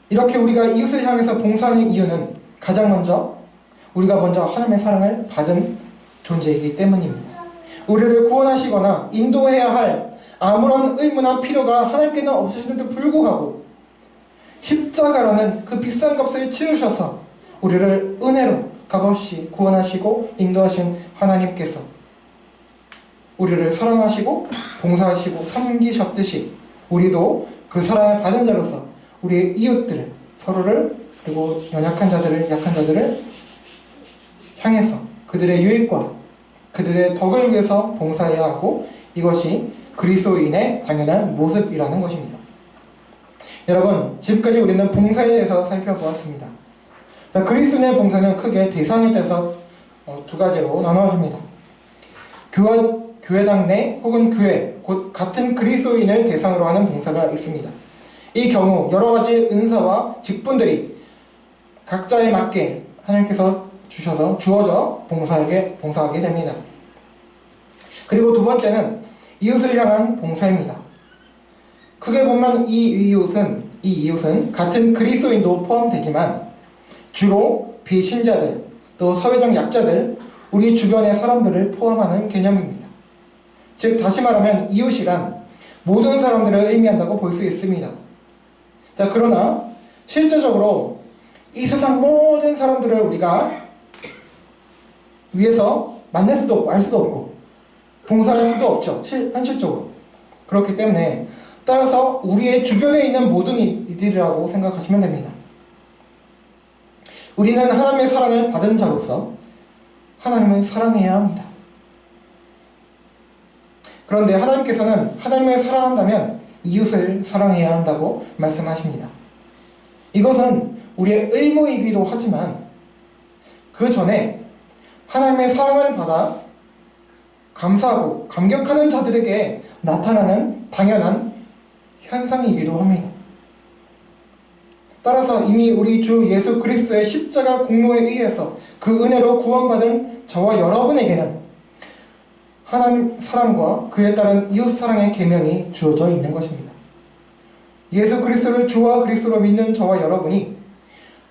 이렇게 우리가 이웃을 향해서 봉사하는 이유는 가장 먼저 우리가 먼저 하나님의 사랑을 받은 존재이기 때문입니다. 우리를 구원하시거나 인도해야 할 아무런 의무나 필요가 하나님께는 없으시는데도 불구하고 십자가라는 그 비싼 값을 치르셔서 우리를 은혜로 값없이 구원하시고 인도하신 하나님께서 우리를 사랑하시고 봉사하시고 섬기셨듯이 우리도 그 사랑을 받은 자로서 우리의 이웃들을, 서로를, 그리고 연약한 자들을, 약한 자들을 향해서 그들의 유익과 그들의 덕을 위해서 봉사해야 하고 이것이 그리스도인의 당연한 모습이라는 것입니다. 여러분, 지금까지 우리는 봉사에 대해서 살펴보았습니다. 자, 그리스도인의 봉사는 크게 대상에 따라서 두 가지로 나누어집니다. 교회당 내 혹은 교회, 곧 같은 그리스도인을 대상으로 하는 봉사가 있습니다. 이 경우 여러 가지 은사와 직분들이 각자에 맞게 하나님께서 주어져 봉사하게 됩니다. 그리고 두 번째는 이웃을 향한 봉사입니다. 크게 보면 이 이웃은 같은 그리스도인도 포함되지만 주로 비신자들, 또 사회적 약자들, 우리 주변의 사람들을 포함하는 개념입니다. 즉 다시 말하면 이웃이란 모든 사람들을 의미한다고 볼 수 있습니다. 자, 그러나 실제적으로 이 세상 모든 사람들을 우리가 위해서 만날 수도 없고 알 수도 없고 봉사할 수도 없죠. 현실적으로. 그렇기 때문에 따라서 우리의 주변에 있는 모든 이들이라고 생각하시면 됩니다. 우리는 하나님의 사랑을 받은 자로서 하나님을 사랑해야 합니다. 그런데 하나님께서는 하나님을 사랑한다면 이웃을 사랑해야 한다고 말씀하십니다. 이것은 우리의 의무이기도 하지만 그 전에 하나님의 사랑을 받아 감사하고 감격하는 자들에게 나타나는 당연한 현상이기도 합니다. 따라서 이미 우리 주 예수 그리스도의 십자가 공로에 의해서 그 은혜로 구원받은 저와 여러분에게는 하나님 사랑과 그에 따른 이웃 사랑의 계명이 주어져 있는 것입니다. 예수 그리스도를 주와 그리스도로 믿는 저와 여러분이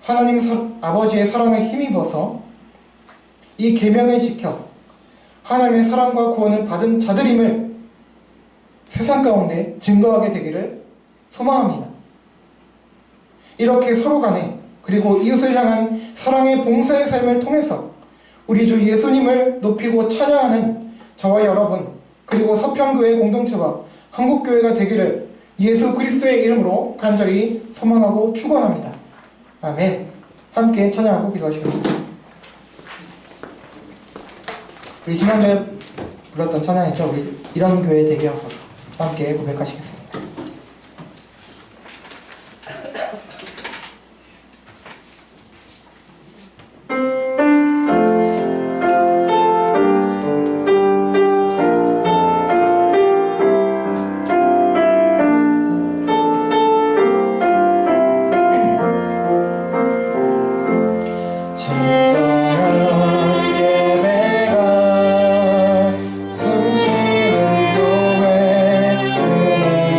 하나님 아버지의 사랑을 힘입어서 이 계명을 지켜 하나님의 사랑과 구원을 받은 자들임을 세상 가운데 증거하게 되기를 소망합니다. 이렇게 서로 간에 그리고 이웃을 향한 사랑의 봉사의 삶을 통해서 우리 주 예수님을 높이고 찬양하는 저와 여러분 그리고 서평교회 공동체와 한국교회가 되기를 예수 그리스도의 이름으로 간절히 소망하고 축원합니다. 아멘. 함께 찬양하고 기도하시겠습니다. 우리 지난주에 불렀던 찬양이죠. 우리 이런 교회 되게 하소서. 함께 고백하시겠습니다. 예배가 숨쉬는 교회 주님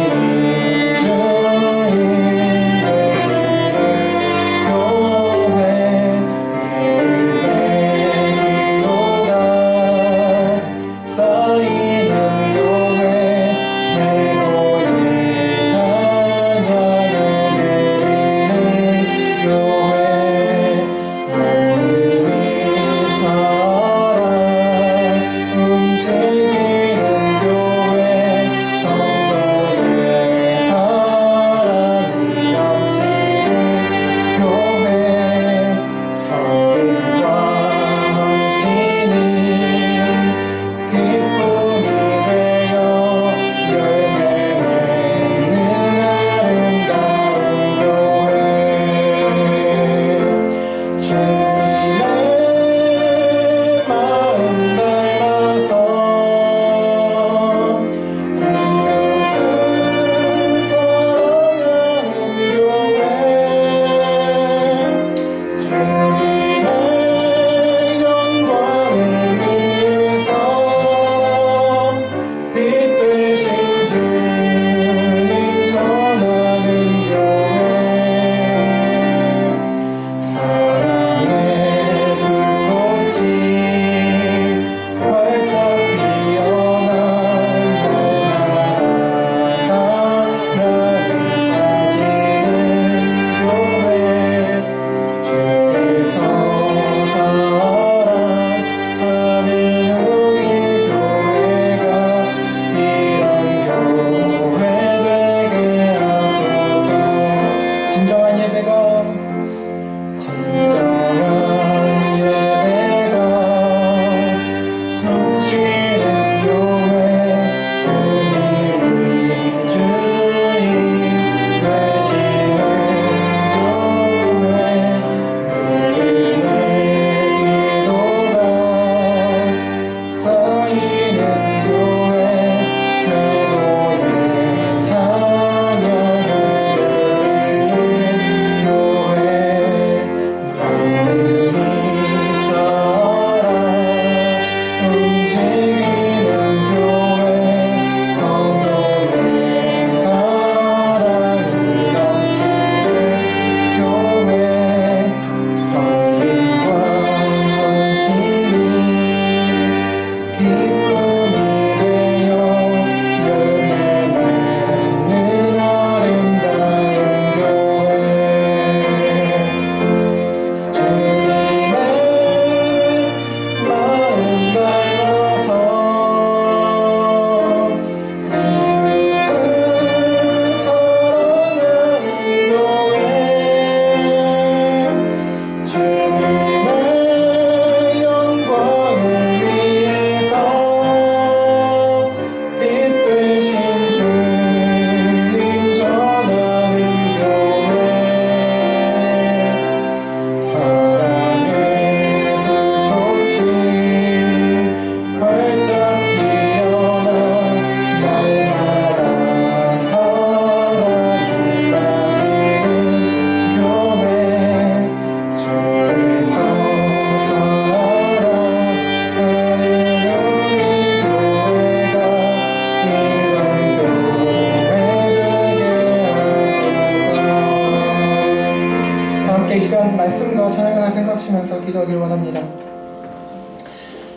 기도하길 원합니다.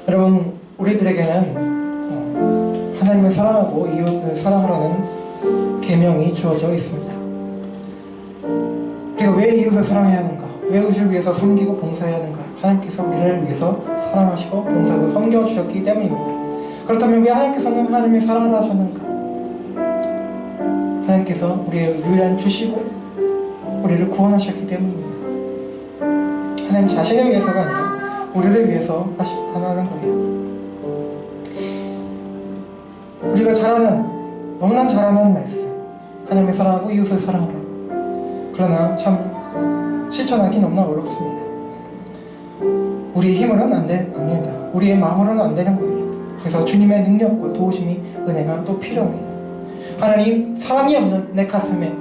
여러분, 우리들에게는 하나님을 사랑하고 이웃을 사랑하라는 계명이 주어져 있습니다. 우리가 왜 이웃을 사랑해야 하는가? 왜 이웃을 위해서 섬기고 봉사해야 하는가? 하나님께서 우리를 위해서 사랑하시고 봉사하고 섬겨주셨기 때문입니다. 그렇다면 왜 하나님께서는 하나님의 사랑을 하셨는가? 하나님께서 우리의 유일한 주시고 우리를 구원하셨기 때문입니다. 하나님 자신을 위해서가 아니라 우리를 위해서 하나는 거예요. 우리가 너무나 잘 아는 말씀, 하나님을 사랑하고 이웃을 사랑하라. 그러나 참 실천하기 너무나 어렵습니다. 우리의 힘으로는 안 됩니다. 우리의 마음으로는 안 되는 거예요. 그래서 주님의 능력과 도우심이, 은혜가 또 필요합니다. 하나님, 사랑이 없는 내 가슴에,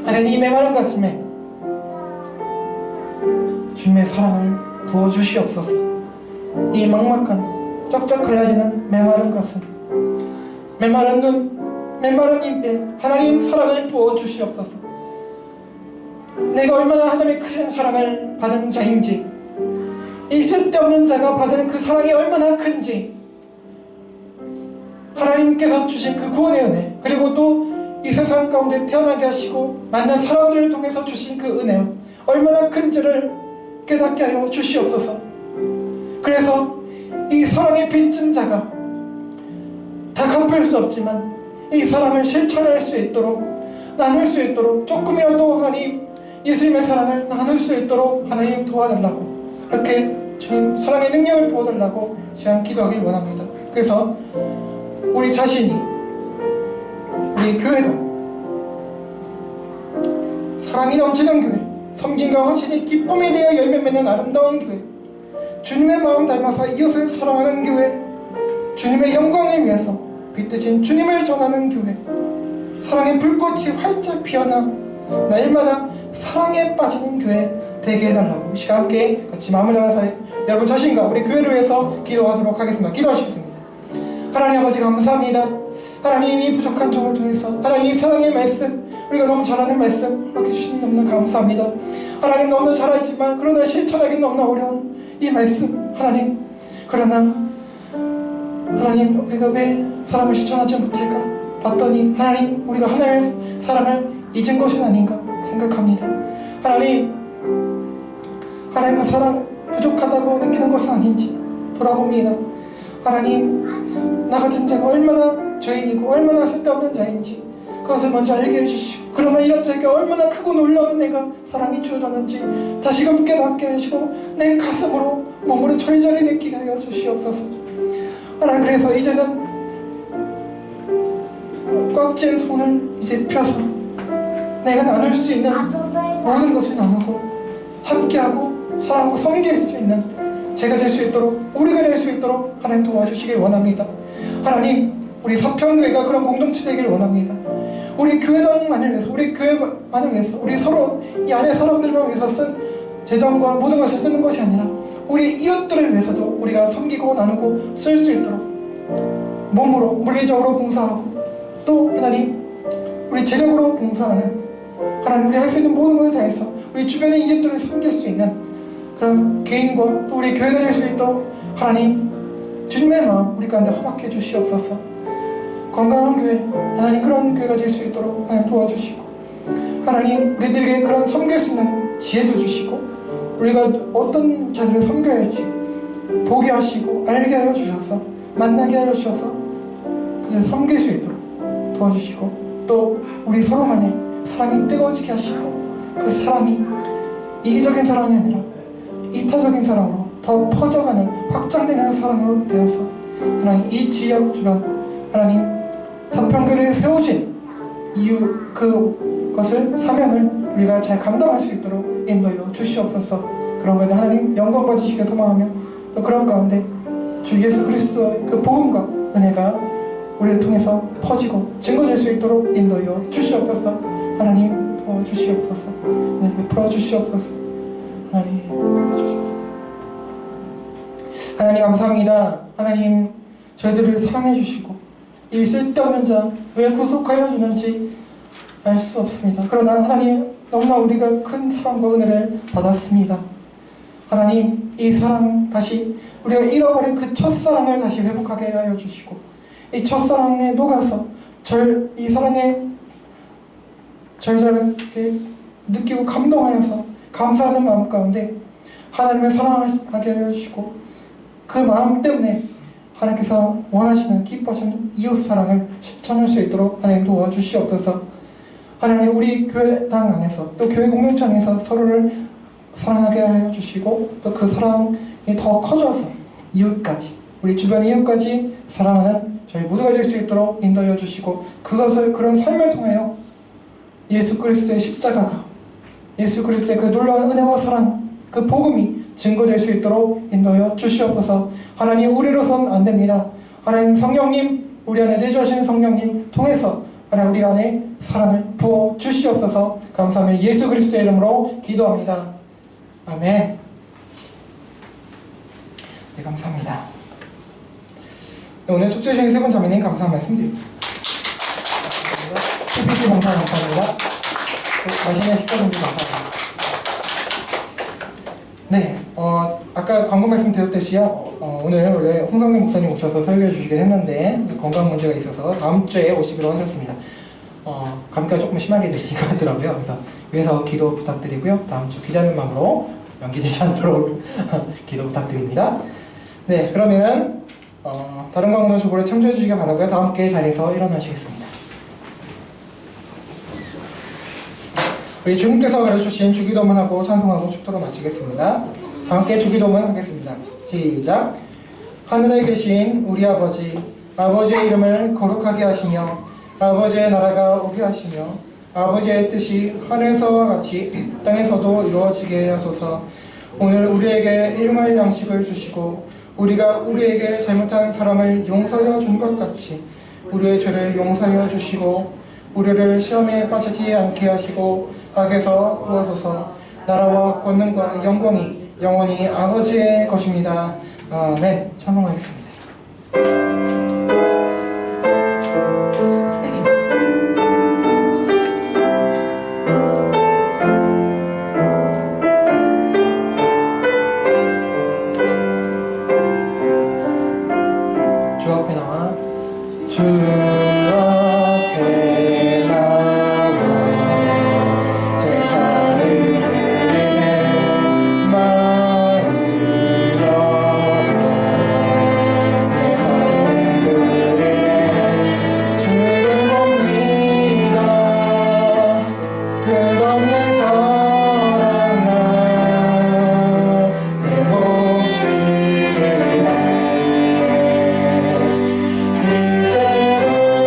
하나님 메마른 가슴에 주님의 사랑을 부어주시옵소서. 이 막막한 쩍쩍 갈라지는 메마른 가슴, 메마른 눈, 메마른 입에 하나님 사랑을 부어주시옵소서. 내가 얼마나 하나님의 큰 사랑을 받은 자인지, 이 쓸데없는 자가 받은 그 사랑이 얼마나 큰지, 하나님께서 주신 그 구원의 은혜, 그리고 또 이 세상 가운데 태어나게 하시고 만난 사람들을 통해서 주신 그 은혜 얼마나 큰지를 깨닫게 하여 주시옵소서. 그래서 이 사랑에 빚진 자가 다 갚을 수 없지만 이 사랑을 실천할 수 있도록, 나눌 수 있도록, 조금이라도 하나님 예수님의 사랑을 나눌 수 있도록 하나님 도와달라고, 이렇게 주님 사랑의 능력을 부어달라고 시간 기도하길 원합니다. 그래서 우리 자신이, 우리 교회가 사랑이 넘치는 교회, 섬김과 헌신이 기쁨이 되어 열매 맺는 아름다운 교회, 주님의 마음 닮아서 이웃을 사랑하는 교회, 주님의 영광을 위해서 빛드신 주님을 전하는 교회, 사랑의 불꽃이 활짝 피어나 날마다 사랑에 빠지는 교회 되게 해달라고 이 시간 함께 같이 마음을 담아서 여러분 자신과 우리 교회를 위해서 기도하도록 하겠습니다. 기도하시겠습니다. 하나님 아버지 감사합니다. 하나님 이 부족한 종을 통해서 하나님 사랑의 말씀, 우리가 너무 잘 아는 말씀 이렇게 주시니 너무나 감사합니다. 하나님 너무나 잘 알지만 그러나 실천하기 너무나 어려운 이 말씀, 하나님, 그러나 하나님 우리가 왜 사랑을 실천하지 못할까 봤더니 하나님 우리가 하나님의 사랑을 잊은 것은 아닌가 생각합니다. 하나님의 사랑 부족하다고 느끼는 것은 아닌지 돌아봅니다. 하나님, 나 같은 자가 얼마나 죄인이고 얼마나 쓸데없는 자인지 그것을 먼저 알게 해주시오. 그러나 이런 자가 얼마나 크고 놀라운 내가 사랑이 주어졌는지 다시금 깨닫게 하시고 내 가슴으로 몸으로 절절히 느끼게 하여 주시옵소서. 하나님, 그래서 이제는 꽉 쥔 손을 이제 펴서 내가 나눌 수 있는 모든 것을 나누고 함께하고 사랑하고 섬길 수 있는 제가 될 수 있도록, 우리가 될 수 있도록 하나님 도와주시길 원합니다. 하나님, 우리 서평교회가 그런 공동체 되길 원합니다. 우리 교회당만을 위해서, 우리 교회만을 위해서, 우리 서로 이 안에 사람들만 위해서 쓴 재정과 모든 것을 쓰는 것이 아니라 우리 이웃들을 위해서도 우리가 섬기고 나누고 쓸 수 있도록 몸으로 물리적으로 봉사하고 또 하나님 우리 재력으로 봉사하는, 하나님 우리 할 수 있는 모든 것을 다해서 우리 주변의 이웃들을 섬길 수 있는 그런 개인과 또 우리 교회가 될 수 있도록 하나님 주님의 마음 우리 가운데 허락해 주시옵소서. 건강한 교회, 하나님 그런 교회가 될 수 있도록 하나님 도와주시고, 하나님 우리들에게 그런 섬길 수 있는 지혜도 주시고 우리가 어떤 자들을 섬겨야 할지 보게 하시고 알게 하여 주셔서 만나게 하여 주셔서 그들을 섬길 수 있도록 도와주시고, 또 우리 서로 간에 사랑이 뜨거워지게 하시고 그 사랑이 이기적인 사랑이 아니라 이타적인 사랑으로 더 퍼져가는 확장되는 사랑으로 되어서 하나님 이 지역 주변 하나님 서평교를 세우신 이유 그것을 사명을 우리가 잘 감당할 수 있도록 인도하여 주시옵소서. 그런 가운데 하나님 영광 받으시길 소망하며 또 그런 가운데 주 예수 그리스도의 그 복음과 은혜가 우리를 통해서 퍼지고 증거될 수 있도록 인도하여 주시옵소서. 하나님 도와주시옵소서. 네, 베풀어 주시옵소서. 하나님 도와주시옵소서. 하나님 감사합니다. 하나님 저희들을 사랑해 주시고 이 쓸데없는 자 왜 구속하여 주는지 알 수 없습니다. 그러나 하나님 너무나 우리가 큰 사랑과 은혜를 받았습니다. 하나님, 이 사랑 다시 우리가 잃어버린 그 첫사랑을 다시 회복하게 하여 주시고, 이 첫사랑에 녹아서 이 사랑의 절절을 느끼고 감동하여서 감사하는 마음 가운데 하나님을 사랑하게 하여 주시고, 그 마음 때문에 하나님께서 원하시는 기뻐하시는 이웃사랑을 실천할 수 있도록 하나님 도와주시옵소서. 하나님, 우리 교회당 안에서 또 교회 공동체 안에서 서로를 사랑하게 하여 주시고, 또 그 사랑이 더 커져서 이웃까지, 우리 주변 이웃까지 사랑하는 저희 모두가 될 수 있도록 인도하여 주시고, 그런 삶을 통하여 예수 그리스도의 십자가가, 예수 그리스도의 그 놀라운 은혜와 사랑, 그 복음이 증거될 수 있도록 인도하여 주시옵소서. 하나님, 우리로선 안 됩니다. 하나님, 성령님, 우리 안에 내주하시는 성령님 통해서 하나님, 우리 안에 사랑을 부어 주시옵소서. 감사하며 예수 그리스도의 이름으로 기도합니다. 아멘. 네, 감사합니다. 네, 오늘 축제 중에 세 분 자매님 감사 말씀드립니다. PPT 봉사 감사합니다. 맛있는 식사 준비 감사합니다. 네, 아까 광고 말씀드렸듯이요, 오늘 원래 홍성민 목사님 오셔서 설교해 주시긴 했는데 건강 문제가 있어서 다음 주에 오시기로 하셨습니다. 감기가 조금 심하게 들리긴 하더라고요. 그래서 위에서 기도 부탁드리고요. 다음 주 기자님 마음으로 연기되지 않도록 기도 부탁드립니다. 네, 그러면은 다른 광고는 주보에 참조해 주시기 바라고요. 다 함께 자리에서 일어나시겠습니다. 우리 주님께서 가르쳐주신 주기도문 하고 찬송하고 축도로 마치겠습니다. 다 함께 주기도문 하겠습니다. 시작. 하늘에 계신 우리 아버지, 아버지의 이름을 거룩하게 하시며 아버지의 나라가 오게 하시며 아버지의 뜻이 하늘에서와 같이 땅에서도 이루어지게 하소서. 오늘 우리에게 일용할 양식을 주시고 우리가 우리에게 잘못한 사람을 용서하여 준 것 같이 우리의 죄를 용서하여 주시고 우리를 시험에 빠지지 않게 하시고 악에서 구하소서. 나라와 권능과 영광이 영원히 아버지의 것입니다. 아멘. 찬송하겠습니다. 주 앞에 나와 주 앞에 나와 제사를 드리는 마음으로 내 삶을 드리는 주를 봅니다. 끝없는 사랑아 내 몫이 되네. 이제는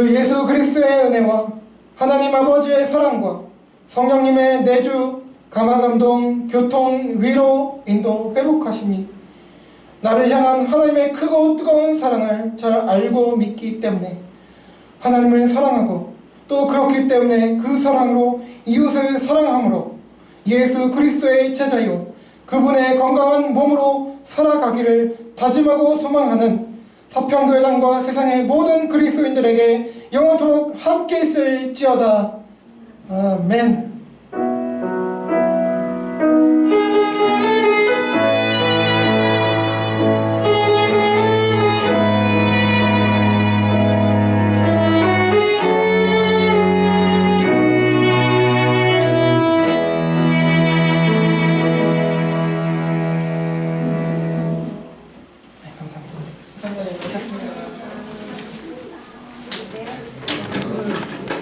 주 예수 그리스도의 은혜와 하나님 아버지의 사랑과 성령님의 내주, 감화, 감동, 교통, 위로, 인도, 회복하심이 나를 향한 하나님의 크고 뜨거운 사랑을 잘 알고 믿기 때문에 하나님을 사랑하고 또 그렇기 때문에 그 사랑으로 이웃을 사랑함으로 예수 그리스도의 제자요 그분의 건강한 몸으로 살아가기를 다짐하고 소망하는 서평교회당과 세상의 모든 그리스도인들에게 영원토록 함께 있을지어다. 아멘.